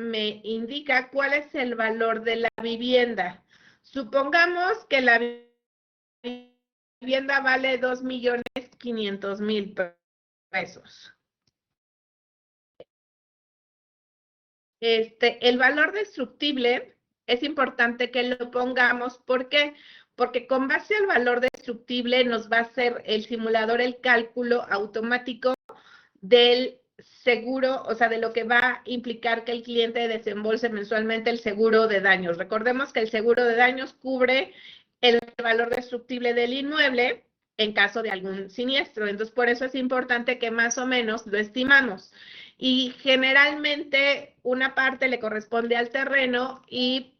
me indica cuál es el valor de la vivienda. Supongamos que la vivienda vale 2.500.000 pesos. El valor destructible es importante que lo pongamos. ¿Por qué? Porque con base al valor destructible nos va a hacer el simulador el cálculo automático del seguro, o sea, de lo que va a implicar que el cliente desembolse mensualmente el seguro de daños. Recordemos que el seguro de daños cubre el valor destructible del inmueble en caso de algún siniestro. Entonces, por eso es importante que más o menos lo estimamos. Y generalmente una parte le corresponde al terreno y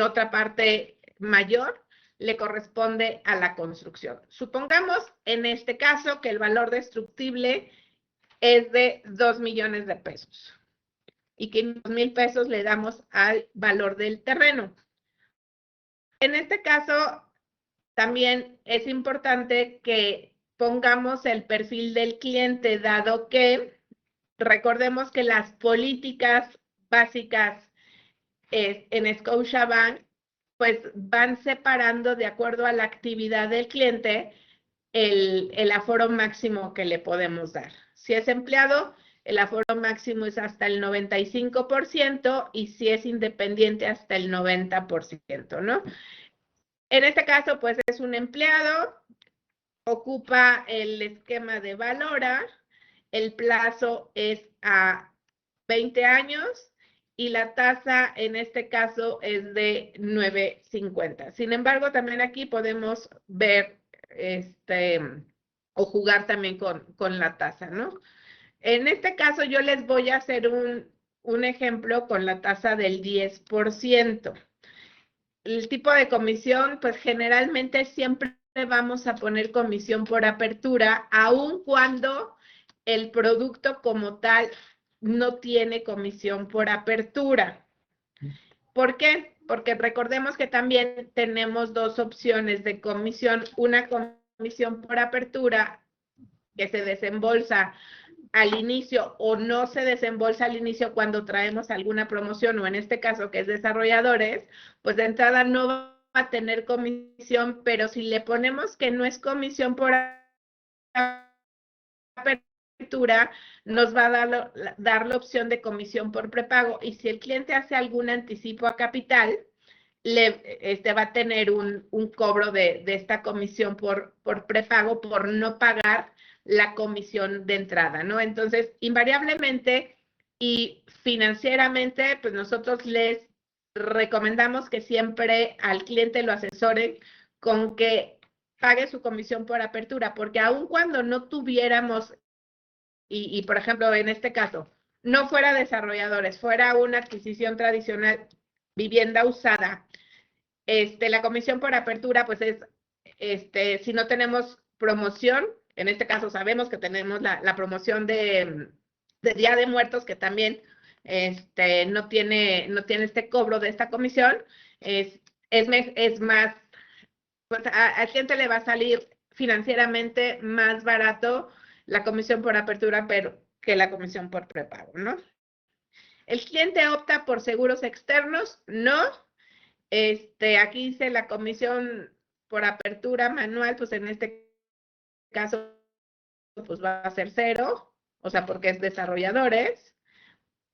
otra parte mayor le corresponde a la construcción. Supongamos en este caso que el valor destructible es de 2 millones de pesos y 500,000 pesos le damos al valor del terreno. En este caso, también es importante que pongamos el perfil del cliente, dado que recordemos que las políticas básicas en Scotiabank pues van separando de acuerdo a la actividad del cliente el aforo máximo que le podemos dar. Si es empleado, el aforo máximo es hasta el 95% y si es independiente hasta el 90%, ¿no? En este caso, pues es un empleado, ocupa el esquema de Valora, el plazo es a 20 años y la tasa en este caso es de 9.50. Sin embargo, también aquí podemos ver o jugar también con la tasa, ¿no? En este caso yo les voy a hacer un ejemplo con la tasa del 10%. El tipo de comisión, pues generalmente siempre vamos a poner comisión por apertura, aun cuando el producto como tal no tiene comisión por apertura. ¿Por qué? Porque recordemos que también tenemos dos opciones de comisión. Una comisión por apertura que se desembolsa al inicio o no se desembolsa al inicio cuando traemos alguna promoción, o en este caso que es desarrolladores, pues de entrada no va a tener comisión, pero si le ponemos que no es comisión por apertura, nos va a dar la opción de comisión por prepago, y si el cliente hace algún anticipo a capital, va a tener un cobro de esta comisión por prepago por no pagar la comisión de entrada, ¿no? Entonces, invariablemente y financieramente, pues nosotros les recomendamos que siempre al cliente lo asesoren con que pague su comisión por apertura, porque aun cuando no tuviéramos, y por ejemplo, en este caso, no fuera desarrolladores, fuera una adquisición tradicional, vivienda usada, la comisión por apertura, pues es, si no tenemos promoción, en este caso sabemos que tenemos la promoción de Día de Muertos, que también no tiene este cobro de esta comisión, es más, pues al cliente le va a salir financieramente más barato la comisión por apertura, pero que la comisión por prepago, ¿no? ¿El cliente opta por seguros externos? No. Aquí dice la comisión por apertura manual, pues en este caso pues va a ser 0, o sea, porque es desarrolladores.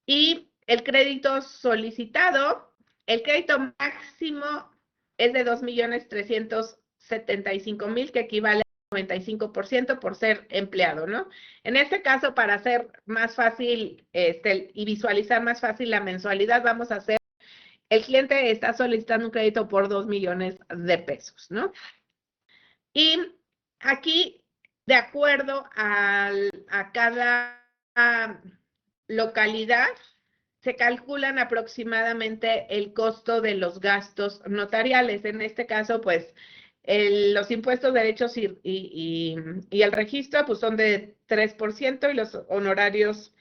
Y el crédito solicitado, el crédito máximo es de 2.375.000, que equivale al 95% por ser empleado, ¿no? En este caso, para hacer más fácil y visualizar más fácil la mensualidad, vamos a hacer, el cliente está solicitando un crédito por 2 millones de pesos, ¿no? Y aquí, de acuerdo a cada localidad, se calculan aproximadamente el costo de los gastos notariales. En este caso, pues, los impuestos, derechos y el registro, pues, son de 3%, y los honorarios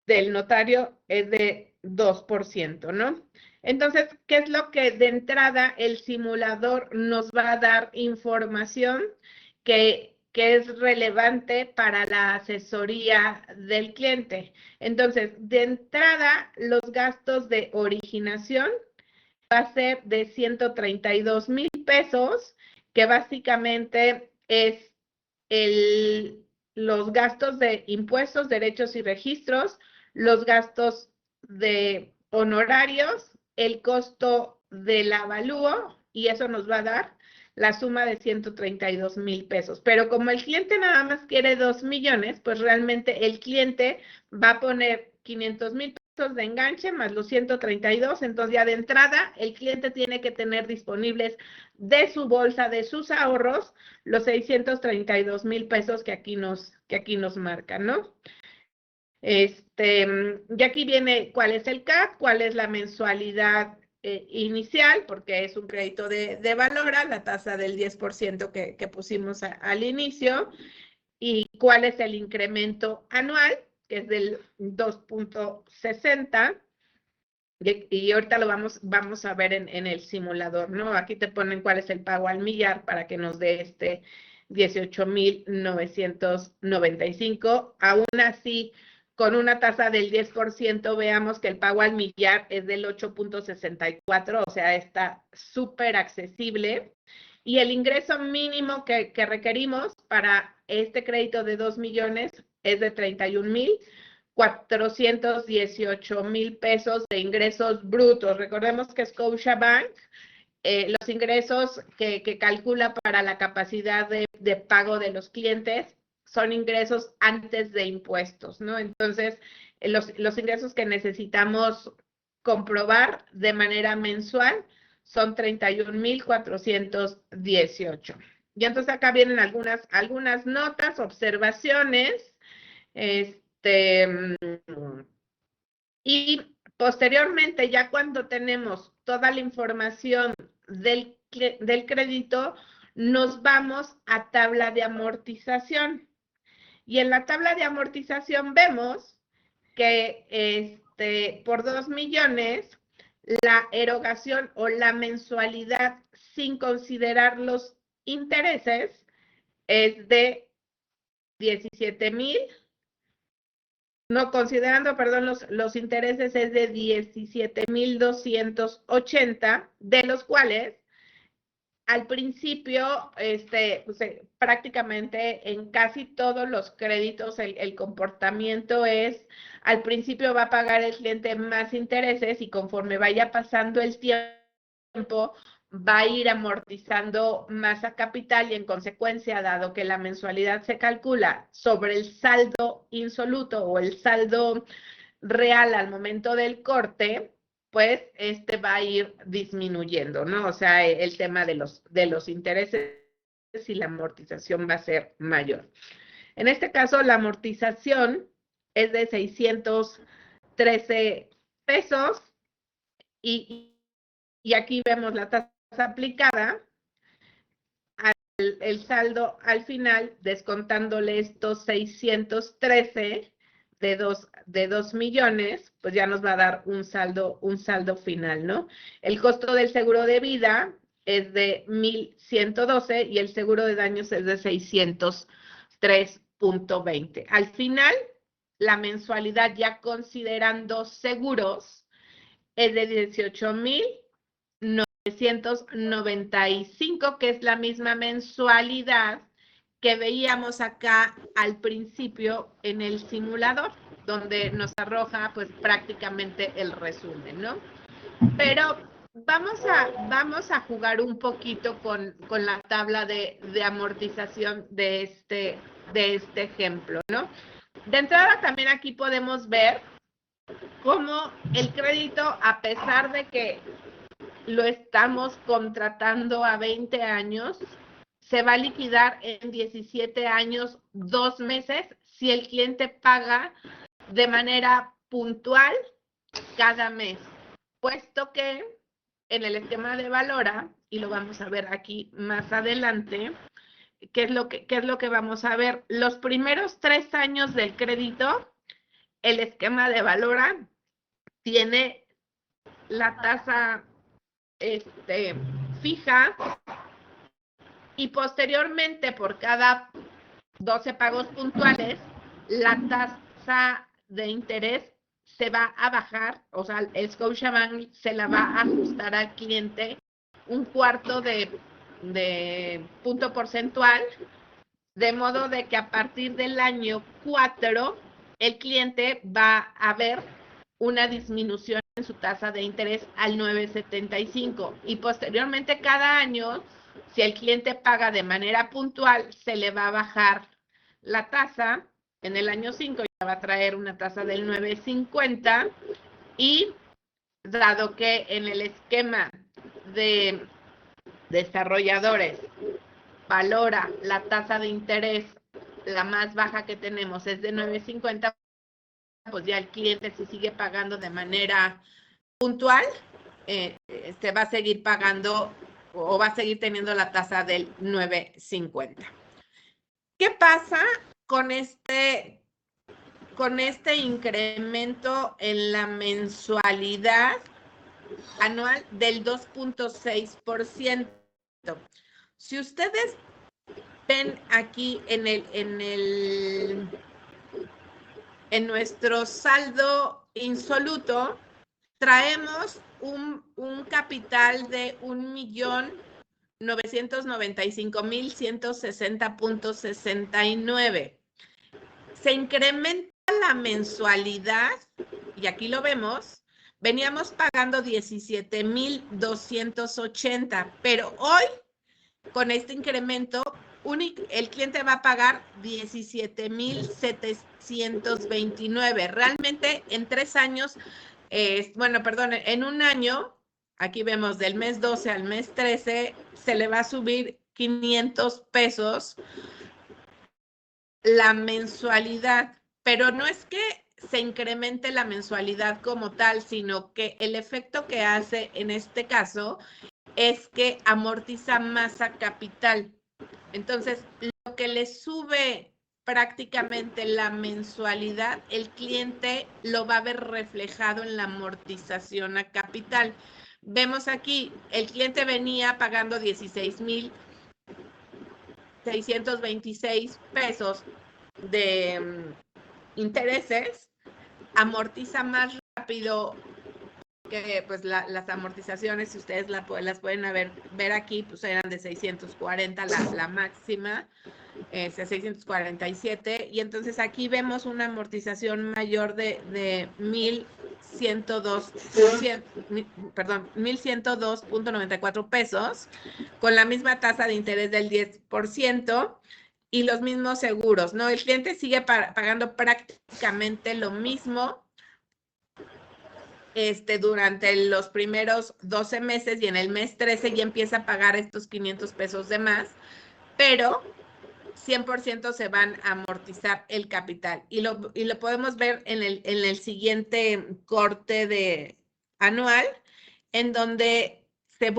del notario es de 2%, ¿no? Entonces, ¿qué es lo que de entrada el simulador nos va a dar? Información que que es relevante para la asesoría del cliente. Entonces, de entrada, los gastos de originación va a ser de 132,000 pesos, que básicamente es los gastos de impuestos, derechos y registros, los gastos de honorarios, el costo del avalúo, y eso nos va a dar la suma de 132,000 pesos. Pero como el cliente nada más quiere 2 millones, pues realmente el cliente va a poner 500,000 pesos de enganche más los 132, entonces ya de entrada el cliente tiene que tener disponibles de su bolsa, de sus ahorros, los 632,000 pesos que aquí nos marcan, ¿no? Y aquí viene cuál es el CAT, cuál es la mensualidad inicial, porque es un crédito de Valora, la tasa del 10% que pusimos al inicio, y cuál es el incremento anual, que es del 2.60, y ahorita lo vamos a ver en el simulador, ¿no? Aquí te ponen cuál es el pago al millar para que nos dé 18,995. Aún así, con una tasa del 10%, veamos que el pago al millar es del 8.64, o sea, está súper accesible. Y el ingreso mínimo que requerimos para este crédito de 2 millones es de 31,418,000 pesos de ingresos brutos. Recordemos que Scotiabank, los ingresos que calcula para la capacidad de pago de los clientes son ingresos antes de impuestos, ¿no? Entonces, los ingresos que necesitamos comprobar de manera mensual son 31,418. Y entonces acá vienen algunas notas, observaciones, y posteriormente, ya cuando tenemos toda la información del crédito, nos vamos a tabla de amortización. Y en la tabla de amortización vemos que por 2 millones, la erogación o la mensualidad sin considerar los intereses es de 17,000. No, considerando, perdón, los intereses es de 17,280, de los cuales al principio, pues, prácticamente en casi todos los créditos el comportamiento es, al principio va a pagar el cliente más intereses y conforme vaya pasando el tiempo, va a ir amortizando más a capital y en consecuencia, dado que la mensualidad se calcula sobre el saldo insoluto o el saldo real al momento del corte, pues va a ir disminuyendo, ¿no? O sea, el tema de los intereses y la amortización va a ser mayor. En este caso, la amortización es de 613 pesos y aquí vemos la tasa aplicada, el saldo al final, descontándole estos 613 de 2 millones, pues ya nos va a dar un saldo final, ¿no? El costo del seguro de vida es de 1,112 y el seguro de daños es de 603.20. Al final, la mensualidad ya considerando seguros es de 18,995, que es la misma mensualidad que veíamos acá al principio en el simulador, donde nos arroja pues prácticamente el resumen, ¿no? Pero vamos a jugar un poquito con la tabla de amortización de este ejemplo, ¿no? De entrada también aquí podemos ver cómo el crédito, a pesar de que lo estamos contratando a 20 años, se va a liquidar en 17 años, 2 meses, si el cliente paga de manera puntual cada mes, puesto que en el esquema de Valora, y lo vamos a ver aquí más adelante, ¿qué es lo que vamos a ver? Los primeros 3 años del crédito, el esquema de Valora tiene la tasa fija, y posteriormente por cada 12 pagos puntuales, la tasa de interés se va a bajar, o sea, el Scotiabank se la va a ajustar al cliente un cuarto de punto porcentual, de modo de que a partir del año 4 el cliente va a ver una disminución en su tasa de interés al 9.75 y posteriormente cada año, si el cliente paga de manera puntual, se le va a bajar la tasa. En el año 5 ya va a traer una tasa del 9.50 y dado que en el esquema de desarrolladores valora la tasa de interés, la más baja que tenemos es de 9.50, pues ya el cliente si sigue pagando de manera puntual, se va a seguir pagando o va a seguir teniendo la tasa del 9.50. ¿Qué pasa con este incremento en la mensualidad anual del 2.6%? Si ustedes ven aquí en nuestro saldo insoluto, traemos un capital de 1.995.160.69. Se incrementa la mensualidad, y aquí lo vemos, veníamos pagando 17.280, pero hoy, con este incremento, el cliente va a pagar 17.729. Realmente en 3 años, en un año, aquí vemos del mes 12 al mes 13, se le va a subir 500 pesos la mensualidad, pero no es que se incremente la mensualidad como tal, sino que el efecto que hace en este caso es que amortiza masa capital. Entonces, lo que le sube prácticamente la mensualidad, el cliente lo va a ver reflejado en la amortización a capital. Vemos aquí, el cliente venía pagando 16.626 pesos de intereses, amortiza más rápido que pues las amortizaciones, si ustedes las pueden ver aquí, pues eran de 640 la máxima, 647, y entonces aquí vemos una amortización mayor de 1.102.94 pesos, con la misma tasa de interés del 10%, y los mismos seguros, ¿no? El cliente sigue pagando prácticamente lo mismo durante los primeros 12 meses, y en el mes 13 ya empieza a pagar estos 500 pesos de más, pero 100% se van a amortizar el capital. Y lo podemos ver en el siguiente corte anual, en donde se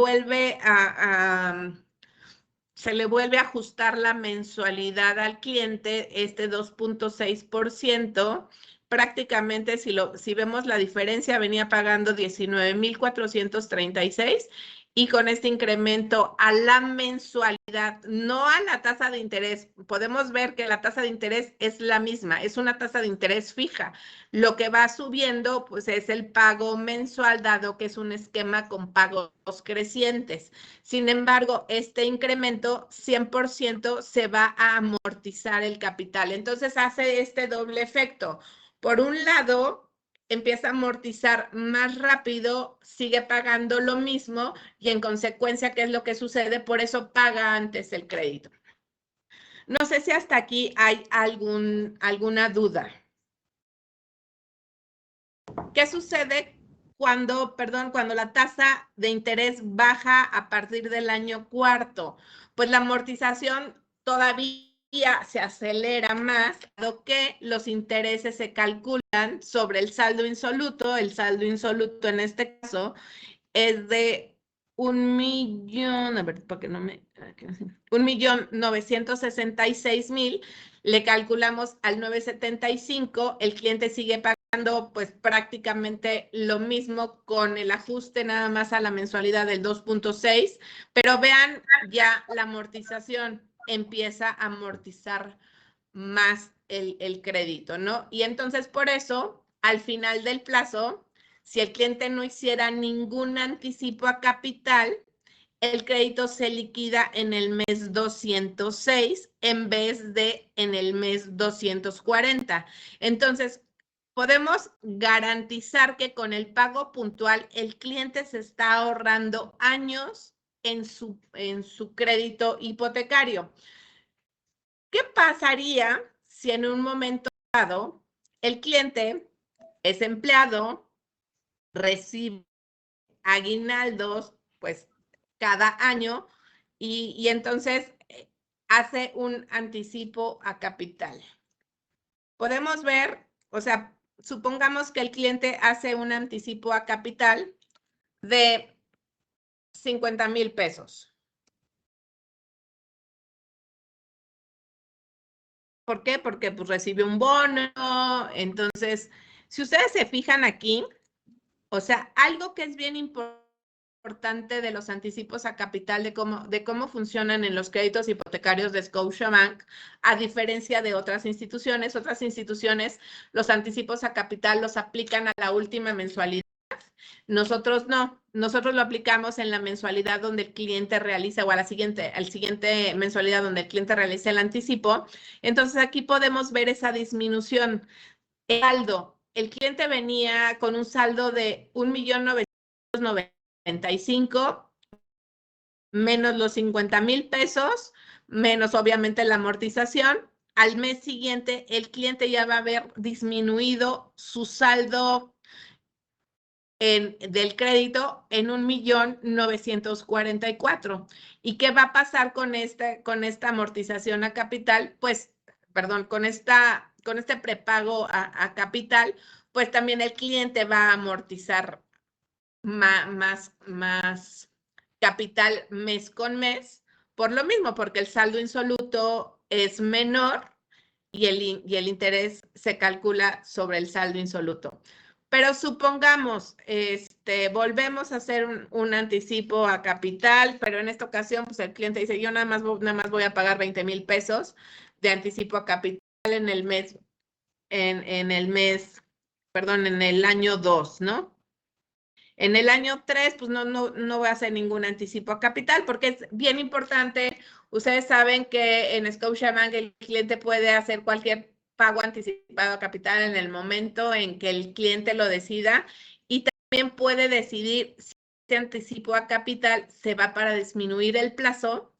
le vuelve a ajustar la mensualidad al cliente, 2.6%. Prácticamente, si vemos la diferencia, venía pagando 19.436, y con este incremento a la mensualidad, no a la tasa de interés, podemos ver que la tasa de interés es la misma, es una tasa de interés fija. Lo que va subiendo, pues, es el pago mensual, dado que es un esquema con pagos crecientes. Sin embargo, este incremento 100% se va a amortizar el capital. Entonces hace este doble efecto. Por un lado, empieza a amortizar más rápido, sigue pagando lo mismo, y en consecuencia, ¿qué es lo que sucede? Por eso paga antes el crédito. No sé si hasta aquí hay alguna duda. ¿Qué sucede cuando la tasa de interés baja a partir del año 4? Pues la amortización todavía se acelera más, dado que los intereses se calculan sobre el saldo insoluto. El saldo insoluto en este caso es de 1.966.000, le calculamos al 9.75, el cliente sigue pagando pues prácticamente lo mismo, con el ajuste nada más a la mensualidad del 2.6, pero vean, ya la amortización empieza a amortizar más el crédito, ¿no? Y entonces por eso, al final del plazo, si el cliente no hiciera ningún anticipo a capital, el crédito se liquida en el mes 206 en vez de en el mes 240. Entonces, podemos garantizar que con el pago puntual el cliente se está ahorrando años en su crédito hipotecario. ¿Qué pasaría si en un momento dado el cliente es empleado, recibe aguinaldos, pues cada año, y entonces hace un anticipo a capital? Podemos ver, o sea, supongamos que el cliente hace un anticipo a capital de 50,000 pesos. ¿Por qué? Porque pues recibe un bono. Entonces, si ustedes se fijan aquí, o sea, algo que es bien importante de los anticipos a capital, de cómo funcionan en los créditos hipotecarios de Scotiabank, a diferencia de otras instituciones, los anticipos a capital los aplican a la última mensualidad. Nosotros no, nosotros lo aplicamos en la mensualidad donde el cliente realiza, o a al siguiente mensualidad donde el cliente realiza el anticipo. Entonces aquí podemos ver esa disminución. El saldo, el cliente venía con un saldo de 1,995,000 menos los 50,000 pesos, menos obviamente la amortización. Al mes siguiente, el cliente ya va a haber disminuido su saldo del crédito en 1,944,000. ¿Y qué va a pasar con esta amortización a capital? Pues, perdón, con este prepago a capital, pues también el cliente va a amortizar más capital mes con mes, por lo mismo, porque el saldo insoluto es menor y el interés se calcula sobre el saldo insoluto. Pero supongamos, volvemos a hacer un anticipo a capital, pero en esta ocasión, pues el cliente dice, yo nada más voy a pagar 20,000 pesos de anticipo a capital en el mes, en el año 2, ¿no? En el año 3, pues no voy a hacer ningún anticipo a capital, porque es bien importante. Ustedes saben que en Scotiabank el cliente puede hacer cualquier pago anticipado a capital en el momento en que el cliente lo decida, y también puede decidir si este anticipo a capital se va para disminuir el plazo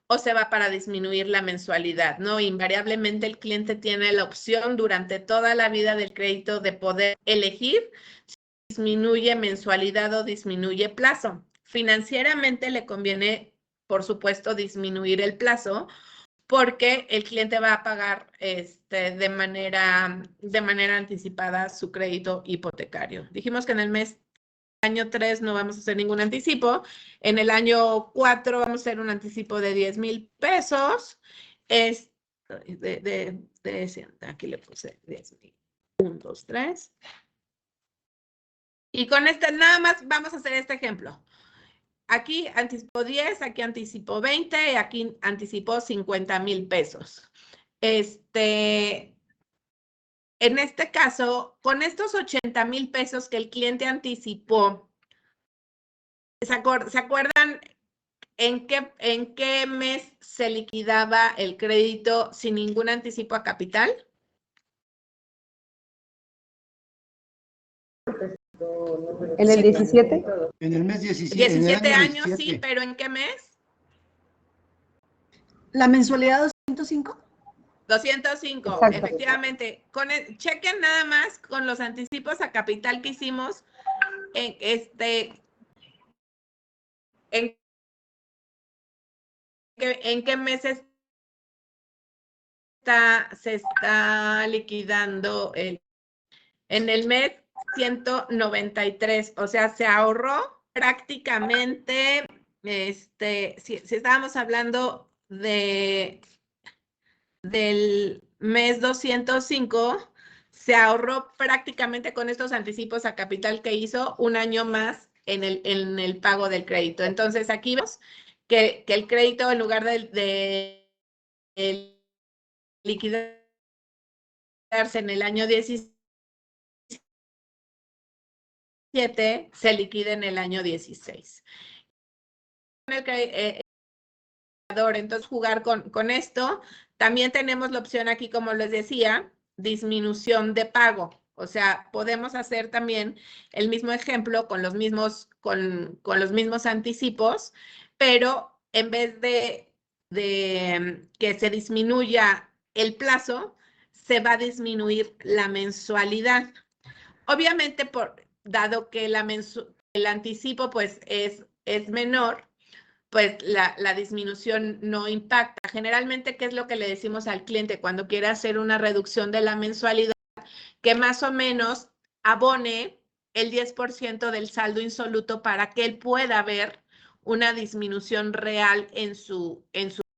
o se va para disminuir la mensualidad, ¿no? Invariablemente el cliente tiene la opción durante toda la vida del crédito de poder elegir si disminuye mensualidad o disminuye plazo. Financieramente le conviene, por supuesto, disminuir el plazo, porque el cliente va a pagar de manera anticipada su crédito hipotecario. Dijimos que en el año 3 no vamos a hacer ningún anticipo. En el año 4 vamos a hacer un anticipo de 10,000 pesos. Aquí le puse 10,000. 1, 2, 3. Y con nada más vamos a hacer este ejemplo. Aquí anticipo 10, aquí anticipo 20, y aquí anticipo 50,000 pesos. En este caso, con estos 80,000 pesos que el cliente anticipó, ¿se acuerdan en qué mes se liquidaba el crédito sin ningún anticipo a capital? ¿En el 17? En el mes 17. 17 años, 17. Sí, pero ¿en qué mes? ¿La mensualidad 205? 205, exacto. Efectivamente. Chequen nada más con los anticipos a capital que hicimos en qué meses se está liquidando en el mes 193, o sea, se ahorró prácticamente, si estábamos hablando del mes 205, se ahorró prácticamente con estos anticipos a capital que hizo un año más en el pago del crédito. Entonces, aquí vemos que el crédito, en lugar del liquidarse en el año 17, se liquida en el año 16. Entonces, jugar con esto. También tenemos la opción aquí, como les decía, disminución de pago. O sea, podemos hacer también el mismo ejemplo con los mismos anticipos, pero en vez de que se disminuya el plazo, se va a disminuir la mensualidad. Obviamente, dado que el anticipo pues, es menor, pues la disminución no impacta. Generalmente, ¿qué es lo que le decimos al cliente cuando quiere hacer una reducción de la mensualidad? Que más o menos abone el 10% del saldo insoluto para que él pueda ver una disminución real en su